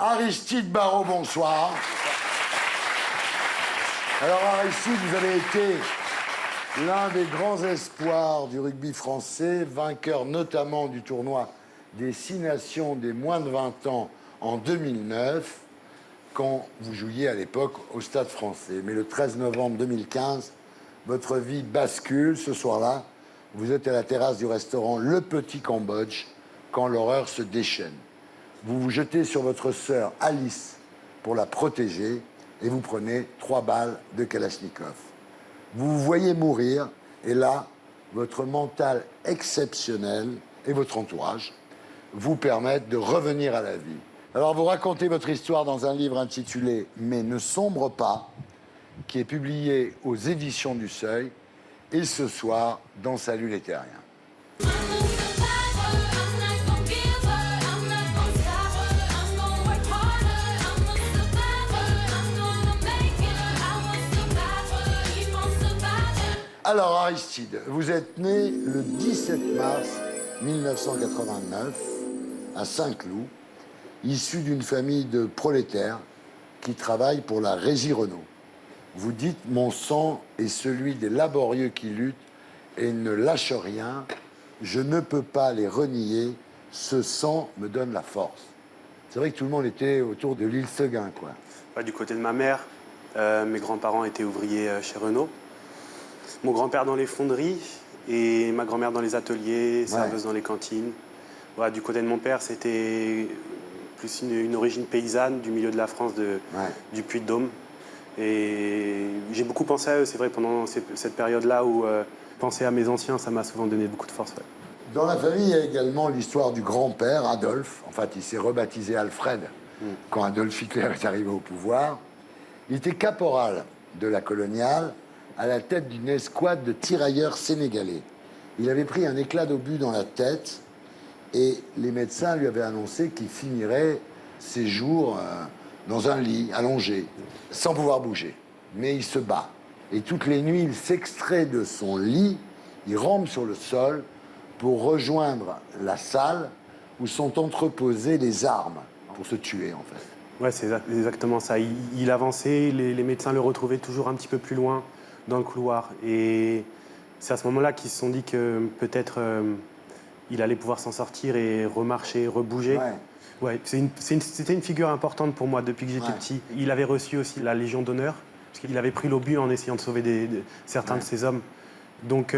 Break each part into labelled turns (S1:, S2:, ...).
S1: Aristide Barraud, bonsoir. Alors Aristide, vous avez été l'un des grands espoirs du rugby français, vainqueur notamment du tournoi des 6 nations des moins de 20 ans en 2009, quand vous jouiez à l'époque au Stade français. Mais le 13 novembre 2015, votre vie bascule. Ce soir-là, vous êtes à la terrasse du restaurant Le Petit Cambodge, quand l'horreur se déchaîne. Vous vous jetez sur votre sœur Alice pour la protéger et vous prenez 3 balles de Kalachnikov. Vous vous voyez mourir et là, votre mental exceptionnel et votre entourage vous permettent de revenir à la vie. Alors vous racontez votre histoire dans un livre intitulé « Mais ne sombre pas », qui est publié aux éditions du Seuil et ce soir dans Salut les Terriens. Alors Aristide, vous êtes né le 17 mars 1989 à Saint-Cloud, issu d'une famille de prolétaires qui travaillent pour la Régie Renault. Vous dites « Mon sang est celui des laborieux qui luttent et ne lâchent rien. Je ne peux pas les renier. Ce sang me donne la force. » C'est vrai que tout le monde était autour de l'île Seguin, quoi.
S2: Ouais, du côté de ma mère, mes grands-parents étaient ouvriers chez Renault. Mon grand-père dans les fonderies et ma grand-mère dans les ateliers, serveuse dans les cantines. Ouais, du côté de mon père, c'était plus une origine paysanne du milieu de la France, du Puy-de-Dôme. Et j'ai beaucoup pensé à eux, c'est vrai, pendant cette période-là où penser à mes anciens, ça m'a souvent donné beaucoup de force. Ouais.
S1: Dans la famille, il y a également l'histoire du grand-père, Adolphe. En fait, il s'est rebaptisé Alfred quand Adolf Hitler est arrivé au pouvoir. Il était caporal de la coloniale, à la tête d'une escouade de tirailleurs sénégalais. Il avait pris un éclat d'obus dans la tête et les médecins lui avaient annoncé qu'il finirait ses jours dans un lit, allongé, sans pouvoir bouger. Mais il se bat. Et toutes les nuits, il s'extrait de son lit, il rampe sur le sol pour rejoindre la salle où sont entreposées les armes pour se tuer, en fait.
S2: Ouais, c'est exactement ça. Il avançait, les médecins le retrouvaient toujours un petit peu plus loin dans le couloir. Et c'est à ce moment-là qu'ils se sont dit que peut-être il allait pouvoir s'en sortir et remarcher, rebouger. Ouais, c'était une figure importante pour moi depuis que j'étais petit. Il avait reçu aussi la Légion d'honneur, parce qu'il avait pris l'obus en essayant de sauver certains de ses hommes. Donc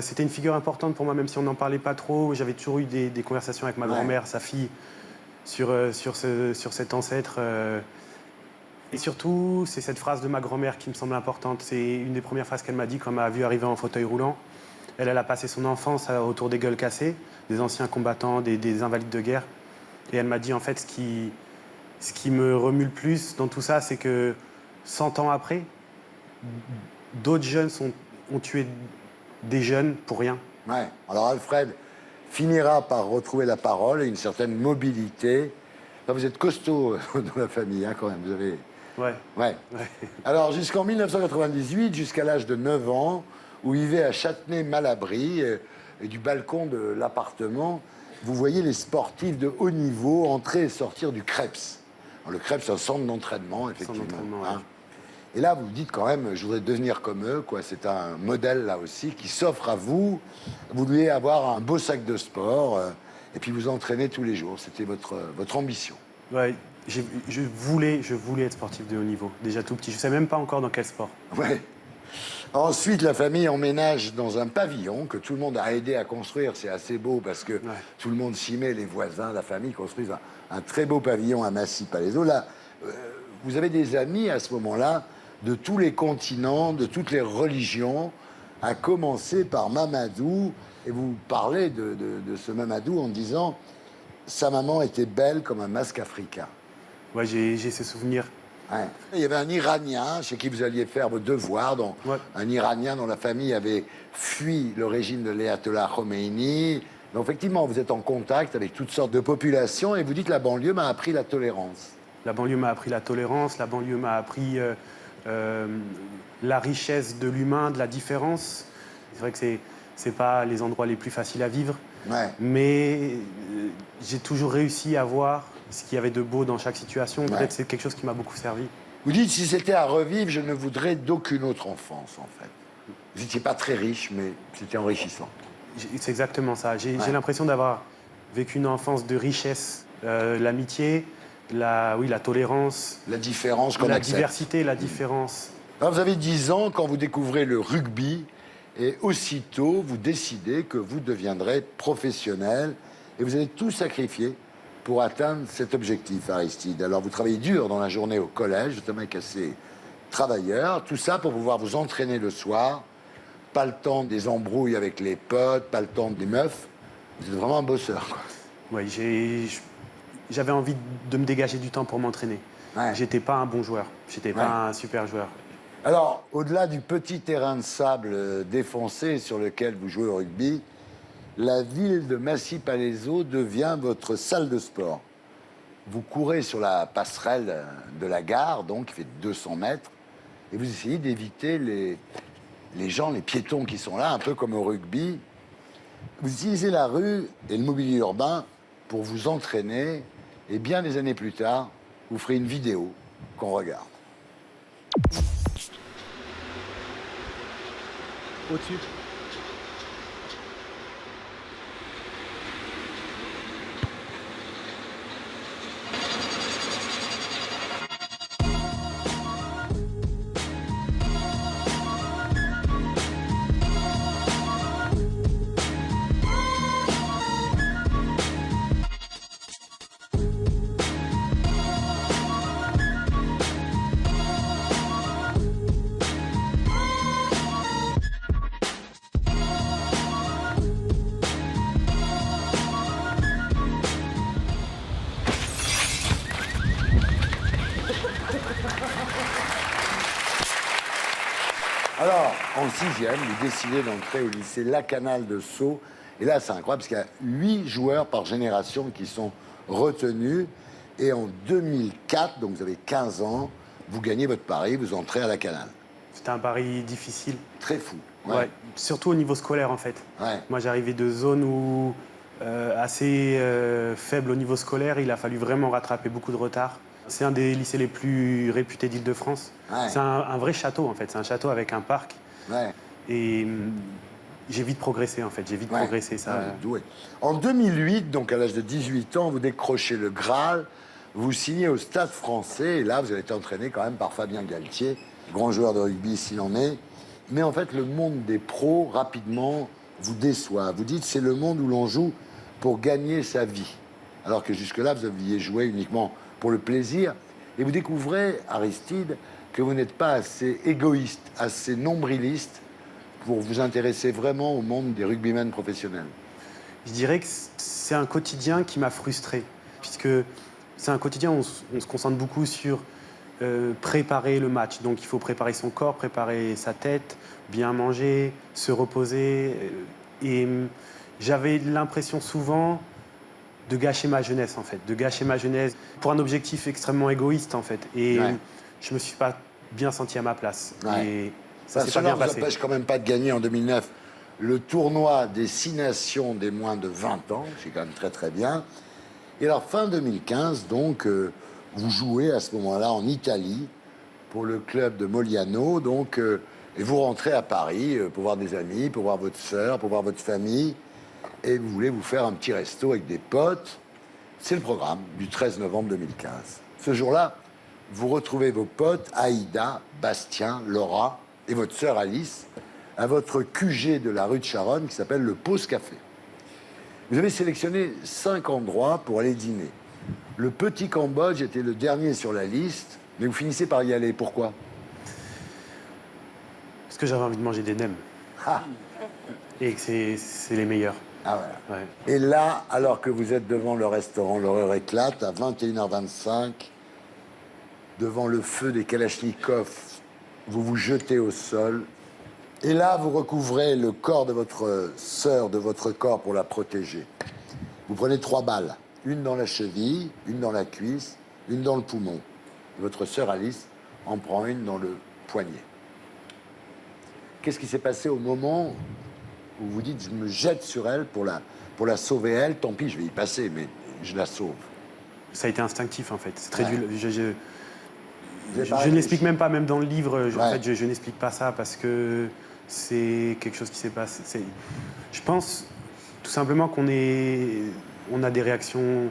S2: c'était une figure importante pour moi, même si on n'en parlait pas trop. J'avais toujours eu des conversations avec ma grand-mère, sa fille, sur cet ancêtre. Et surtout, c'est cette phrase de ma grand-mère qui me semble importante. C'est une des premières phrases qu'elle m'a dit quand elle m'a vu arriver en fauteuil roulant. Elle a passé son enfance autour des gueules cassées, des anciens combattants, des invalides de guerre. Et elle m'a dit, en fait, ce qui me remue le plus dans tout ça, c'est que 100 ans après, d'autres jeunes ont tué des jeunes pour rien.
S1: Ouais. Alors Alfred finira par retrouver la parole et une certaine mobilité. Là, vous êtes costaud dans la famille, hein, quand même. Vous avez... Ouais. Alors, jusqu'en 1998, jusqu'à l'âge de 9 ans, vous vivez à Châtenay-Malabry, et du balcon de l'appartement, vous voyez les sportifs de haut niveau entrer et sortir du Krebs. Alors, le Krebs, c'est un centre d'entraînement, effectivement. Hein. Et là, vous vous dites quand même, je voudrais devenir comme eux, quoi. C'est un modèle, là aussi, qui s'offre à vous. Vous devez avoir un beau sac de sport, et puis vous entraînez tous les jours. C'était votre ambition.
S2: Ouais. Je voulais être sportif de haut niveau, déjà tout petit. Je ne sais même pas encore dans quel sport.
S1: Ouais. Ensuite, la famille emménage dans un pavillon que tout le monde a aidé à construire. C'est assez beau parce que tout le monde s'y met, les voisins, la famille construisent un très beau pavillon à Massy-Palaiseau. Là, vous avez des amis à ce moment-là de tous les continents, de toutes les religions, à commencer par Mamadou. Et vous parlez de ce Mamadou en disant « Sa maman était belle comme un masque africain ».
S2: Ouais, j'ai ces souvenirs.
S1: Ouais. Il y avait un Iranien chez qui vous alliez faire vos devoirs, un Iranien dont la famille avait fui le régime de l'ayatollah Khomeini. Donc effectivement, vous êtes en contact avec toutes sortes de populations et vous dites que la banlieue m'a appris la tolérance.
S2: La banlieue m'a appris la tolérance, la banlieue m'a appris la richesse de l'humain, de la différence. C'est vrai que c'est pas les endroits les plus faciles à vivre, mais j'ai toujours réussi à voir ce qu'il y avait de beau dans chaque situation. Peut-être c'est quelque chose qui m'a beaucoup servi.
S1: Vous dites, si c'était à revivre, je ne voudrais d'aucune autre enfance, en fait. Vous n'étiez pas très riche, mais c'était enrichissant.
S2: C'est exactement ça. J'ai l'impression d'avoir vécu une enfance de richesse, l'amitié, la tolérance,
S1: La différence qu'on
S2: la
S1: accepte.
S2: diversité, la différence.
S1: Alors, vous avez 10 ans quand vous découvrez le rugby et aussitôt, vous décidez que vous deviendrez professionnel et vous allez tout sacrifier pour atteindre cet objectif, Aristide. Alors, vous travaillez dur dans la journée au collège, vous êtes un mec assez travailleur, tout ça pour pouvoir vous entraîner le soir. Pas le temps des embrouilles avec les potes, pas le temps des meufs. Vous êtes vraiment un bosseur, quoi.
S2: Oui, j'avais envie de me dégager du temps pour m'entraîner.
S1: Ouais.
S2: J'étais pas un bon joueur, j'étais pas un super joueur.
S1: Alors, au-delà du petit terrain de sable défoncé sur lequel vous jouez au rugby, la ville de Massy-Palaiseau devient votre salle de sport. Vous courez sur la passerelle de la gare, donc qui fait 200 mètres, et vous essayez d'éviter les gens, les piétons qui sont là, un peu comme au rugby. Vous utilisez la rue et le mobilier urbain pour vous entraîner, et bien des années plus tard, vous ferez une vidéo qu'on regarde.
S2: Au-dessus.
S1: Alors, en 6e, vous décidez d'entrer au lycée Lacanal de Sceaux. Et là, c'est incroyable, parce qu'il y a 8 joueurs par génération qui sont retenus. Et en 2004, donc vous avez 15 ans, vous gagnez votre pari, vous entrez à Lacanal.
S2: C'était un pari difficile.
S1: Très fou.
S2: Ouais. Surtout au niveau scolaire, en fait.
S1: Ouais.
S2: Moi, j'arrivais de zones où, assez faible au niveau scolaire. Il a fallu vraiment rattraper beaucoup de retard. C'est un des lycées les plus réputés d'Île-de-France.
S1: Ouais.
S2: C'est un vrai château, en fait. C'est un château avec un parc.
S1: Ouais.
S2: Et j'ai vite progressé, en fait. J'ai vite progressé. Ça...
S1: Ouais, doué. En 2008, donc à l'âge de 18 ans, vous décrochez le Graal, vous signez au Stade Français, et là, vous avez été entraîné quand même par Fabien Galtier, grand joueur de rugby s'il en est. Mais en fait, le monde des pros, rapidement, vous déçoit. Vous dites, c'est le monde où l'on joue pour gagner sa vie. Alors que jusque-là, vous aviez joué uniquement pour le plaisir. Et vous découvrez, Aristide, que vous n'êtes pas assez égoïste, assez nombriliste pour vous intéresser vraiment au monde des rugbymen professionnels.
S2: Je dirais que c'est un quotidien qui m'a frustré, puisque c'est un quotidien où on se concentre beaucoup sur préparer le match. Donc il faut préparer son corps, préparer sa tête, bien manger, se reposer. Et j'avais l'impression souvent de gâcher ma jeunesse, en fait, de gâcher ma jeunesse pour un objectif extrêmement égoïste, en fait. Et je me suis pas bien senti à ma place.
S1: Ouais.
S2: Et ça s'est
S1: Cela
S2: pas bien
S1: ne vous
S2: passé.
S1: empêche quand même pas de gagner en 2009 le tournoi des 6 nations des moins de 20 ans, c'est quand même très très bien. Et alors fin 2015, donc, vous jouez à ce moment-là en Italie pour le club de Moliano, donc, et vous rentrez à Paris pour voir des amis, pour voir votre sœur, pour voir votre famille, et vous voulez vous faire un petit resto avec des potes. C'est le programme du 13 novembre 2015. Ce jour-là, vous retrouvez vos potes Aïda, Bastien, Laura et votre sœur Alice à votre QG de la rue de Charonne qui s'appelle le Pause Café. Vous avez sélectionné 5 endroits pour aller dîner. Le Petit Cambodge était le dernier sur la liste, mais vous finissez par y aller. Pourquoi?
S2: Parce que j'avais envie de manger des nems.
S1: Ah,
S2: Et que c'est les meilleurs.
S1: ah voilà.
S2: Ouais.
S1: Et là, alors que vous êtes devant le restaurant, l'horreur éclate, à 21h25, devant le feu des kalachnikovs, vous vous jetez au sol. Et là, vous recouvrez le corps de votre sœur, de votre corps pour la protéger. Vous prenez 3 balles. Une dans la cheville, une dans la cuisse, une dans le poumon. Votre sœur Alice en prend une dans le poignet. Qu'est-ce qui s'est passé au moment où vous dites « je me jette sur elle pour la sauver elle, tant pis, je vais y passer, mais je la sauve ».
S2: ça a été instinctif en fait. C'est très
S1: Ouais.
S2: dur.
S1: Vous avez
S2: Je
S1: pas
S2: ne
S1: réfléchi.
S2: l'explique même pas, même dans le livre. En
S1: Ouais.
S2: fait, je n'explique pas ça parce que c'est quelque chose qui s'est passé. Je pense tout simplement on a des réactions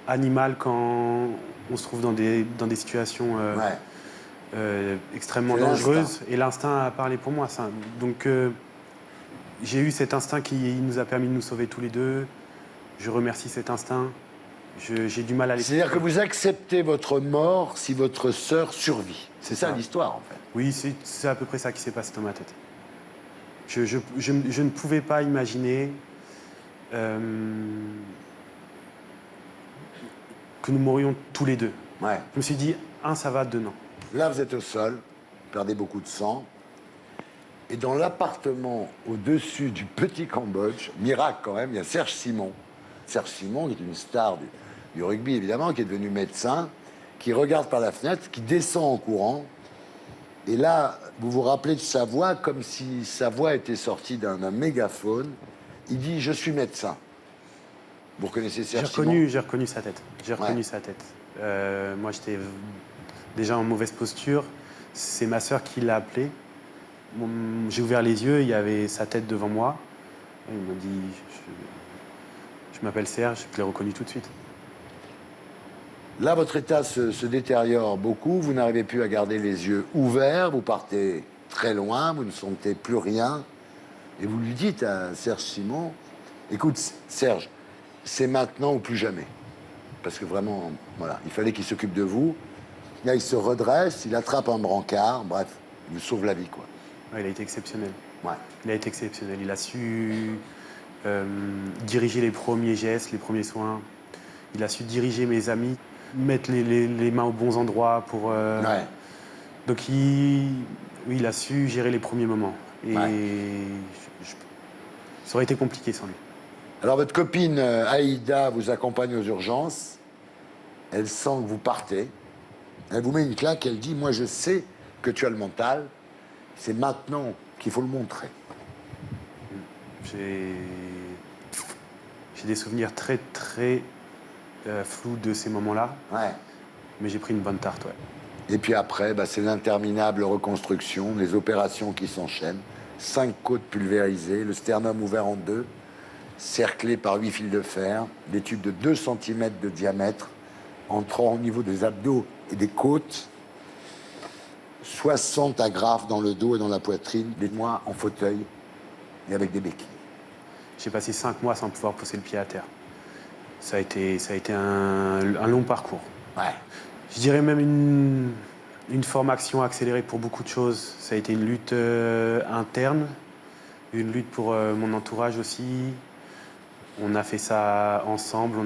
S2: animales quand on se trouve dans des situations
S1: Ouais.
S2: extrêmement
S1: C'est l'instinct.
S2: dangereuses. Et l'instinct a parlé pour moi. Ça. Donc, j'ai eu cet instinct qui nous a permis de nous sauver tous les deux. Je remercie cet instinct. J'ai du mal à l'expliquer.
S1: C'est-à-dire que vous acceptez votre mort si votre sœur survit. C'est ça
S2: ça.
S1: l'histoire, en fait.
S2: Oui, c'est à peu près ça qui s'est passé dans ma tête. Je ne pouvais pas imaginer que nous mourions tous les deux.
S1: Ouais.
S2: Je me suis dit, un, ça va, deux, non.
S1: Là, vous êtes au sol, vous perdez beaucoup de sang. Et dans l'appartement au-dessus du petit Cambodge, miracle quand même, il y a Serge Simon. Serge Simon, qui est une star du rugby, évidemment, qui est devenu médecin, qui regarde par la fenêtre, qui descend en courant. Et là, vous vous rappelez de sa voix comme si sa voix était sortie d'un mégaphone. Il dit « Je suis médecin ». Vous reconnaissez Serge Simon?
S2: J'ai reconnu sa tête. J'ai reconnu
S1: Ouais.
S2: sa tête. Moi, j'étais déjà en mauvaise posture. C'est ma sœur qui l'a appelé. J'ai ouvert les yeux, il y avait sa tête devant moi. Et il m'a dit je m'appelle Serge, je l'ai reconnu tout de suite.
S1: Là, votre état se détériore beaucoup. Vous n'arrivez plus à garder les yeux ouverts. Vous partez très loin. Vous ne sentez plus rien. Et vous lui dites à Serge Simon, écoute, Serge, c'est maintenant ou plus jamais. Parce que vraiment, voilà, il fallait qu'il s'occupe de vous. Là, il se redresse, il attrape un brancard. Bref, il vous sauve la vie, quoi.
S2: Ouais, il a été exceptionnel.
S1: Ouais.
S2: Il a été exceptionnel. Il a su diriger les premiers gestes, les premiers soins. Il a su diriger mes amis, mettre les mains aux bons endroits pour.
S1: Ouais.
S2: Donc oui, il a su gérer les premiers moments. Et
S1: Ouais.
S2: ça aurait été compliqué sans lui.
S1: Alors, votre copine Aïda vous accompagne aux urgences. Elle sent que vous partez. Elle vous met une claque. Elle dit, moi, je sais que tu as le mental. C'est maintenant qu'il faut le montrer.
S2: J'ai des souvenirs très, très flous de ces moments-là.
S1: Ouais.
S2: Mais j'ai pris une bonne tarte, ouais.
S1: Et puis après, bah, c'est l'interminable reconstruction, les opérations qui s'enchaînent. 5 côtes pulvérisées, le sternum ouvert en deux, cerclé par 8 fils de fer, des tubes de 2 cm de diamètre, entrant au niveau des abdos et des côtes. 60 agrafes dans le dos et dans la poitrine, des mois en fauteuil et avec des béquilles.
S2: J'ai passé 5 mois sans pouvoir pousser le pied à terre. Ça a été un long parcours.
S1: Ouais.
S2: Je dirais même une formation accélérée pour beaucoup de choses. Ça a été une lutte interne, une lutte pour mon entourage aussi. On a fait ça ensemble,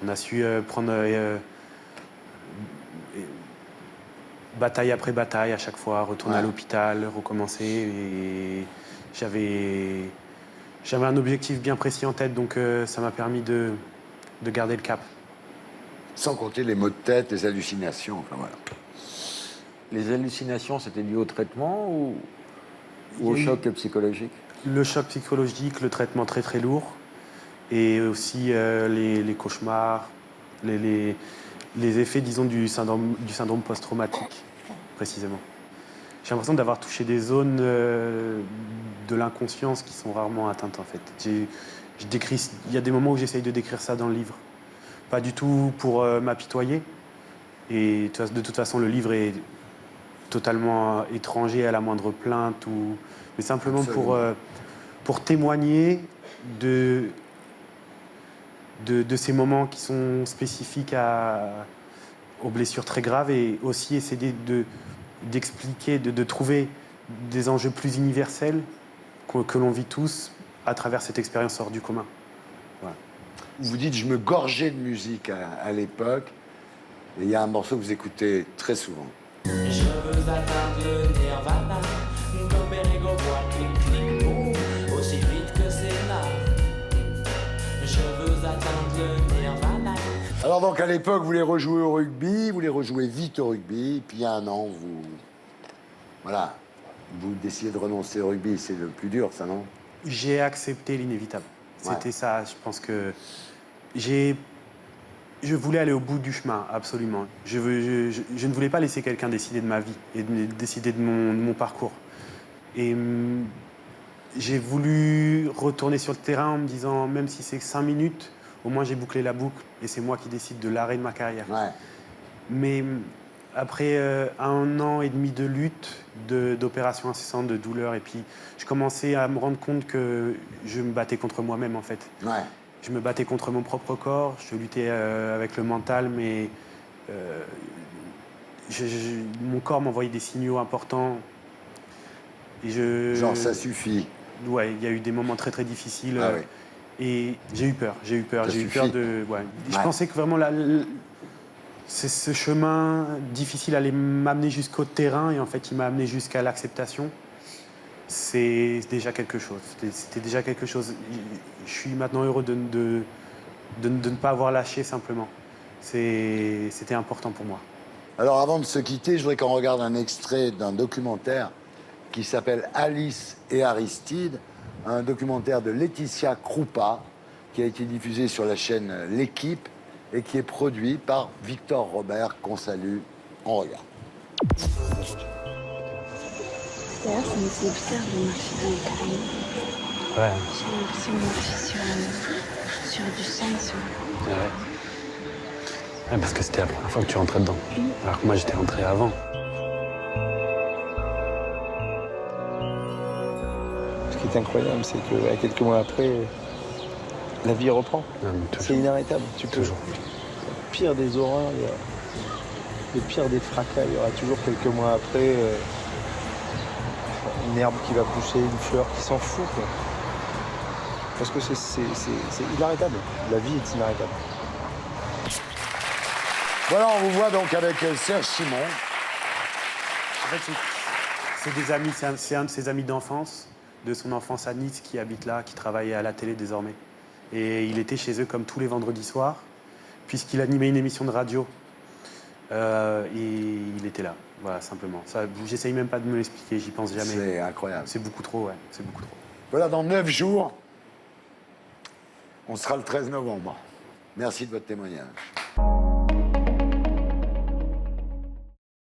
S2: on a su prendre bataille après bataille à chaque fois, retourner à l'hôpital, recommencer. Et j'avais un objectif bien précis en tête, donc ça m'a permis de garder le cap.
S1: Sans compter les maux de tête, les hallucinations, enfin voilà.
S3: Les hallucinations, c'était dû au traitement ou au choc psychologique?
S2: Le choc psychologique, le traitement très très lourd, et aussi les cauchemars, les effets, disons, du syndrome post-traumatique, précisément. J'ai l'impression d'avoir touché des zones de l'inconscience qui sont rarement atteintes, en fait. Il y a des moments où j'essaye de décrire ça dans le livre. Pas du tout pour m'apitoyer. Et de toute façon, le livre est totalement étranger à la moindre plainte, mais simplement pour témoigner de ces moments qui sont spécifiques aux blessures très graves, et aussi essayer d'expliquer, de trouver des enjeux plus universels que l'on vit tous à travers cette expérience hors du commun. Voilà.
S1: Vous dites, je me gorgeais de musique à l'époque. Et il y a un morceau que vous écoutez très souvent.
S4: Je veux atteindre le nirvana, comme Erigo voit clic boum, aussi vite que c'est là. Je veux atteindre le nirvana.
S1: Alors donc à l'époque, vous les rejouez au rugby, vous les rejouez vite au rugby, puis il y a un an, voilà, vous décidez de renoncer au rugby, c'est le plus dur, ça, non?
S2: J'ai accepté l'inévitable. C'était ça, je pense que j'ai Je voulais aller au bout du chemin, absolument. Je ne voulais pas laisser quelqu'un décider de ma vie et décider de mon parcours. Et j'ai voulu retourner sur le terrain en me disant, même si c'est 5 minutes, au moins j'ai bouclé la boucle et c'est moi qui décide de l'arrêt de ma carrière.
S1: Ouais.
S2: Mais après 1 an et demi de lutte, d'opérations incessantes, de douleurs, et puis je commençais à me rendre compte que je me battais contre moi-même en fait.
S1: Ouais.
S2: Je me battais contre mon propre corps, je luttais avec le mental, mais mon corps m'envoyait des signaux importants. Et
S1: Genre, ça suffit.
S2: Ouais, il y a eu des moments très très difficiles.
S1: Ah oui.
S2: Et j'ai eu peur. J'ai eu peur
S1: suffit.
S2: de. Ouais. Je
S1: Ouais.
S2: pensais que vraiment ce chemin difficile allait m'amener jusqu'au terrain, et en fait, il m'a amené jusqu'à l'acceptation. C'est déjà quelque chose. C'était déjà quelque chose. Je suis maintenant heureux de ne pas avoir lâché simplement. C'était important pour moi.
S1: Alors, avant de se quitter, je voudrais qu'on regarde un extrait d'un documentaire qui s'appelle Alice et Aristide, un documentaire de Laetitia Kroupa, qui a été diffusé sur la chaîne L'Équipe et qui est produit par Victor Robert, qu'on salue. On regarde.
S5: D'ailleurs, ça me fait bizarre de marcher dans les carrés.
S6: Ouais,
S5: J'ai l'impression de marcher sur du sang.
S6: ouais, parce que c'était la première fois que tu rentrais dedans. Alors que moi, j'étais rentré avant.
S7: Ce qui est incroyable, c'est que quelques mois après, la vie reprend.
S6: Non, mais
S7: C'est
S6: toujours.
S7: inarrêtable. Tu peux.
S6: Toujours.
S7: Le pire des horreurs, le pire des fracas, il y aura toujours quelques mois après une herbe qui va pousser, une fleur qui s'en fout, quoi. Parce que c'est inarrêtable. La vie est inarrêtable.
S1: Voilà, on vous voit donc avec Serge Simon.
S2: En fait, c'est des amis, c'est un de ses amis d'enfance, de son enfance à Nice, qui habite là, qui travaille à la télé désormais. Et il était chez eux comme tous les vendredis soirs, puisqu'il animait une émission de radio. Et il était là, voilà, simplement. J'essaye même pas de me l'expliquer, j'y pense jamais.
S1: C'est incroyable.
S2: C'est beaucoup trop, ouais, c'est beaucoup trop.
S1: Voilà, dans 9 jours, on sera le 13 novembre. Merci de votre témoignage.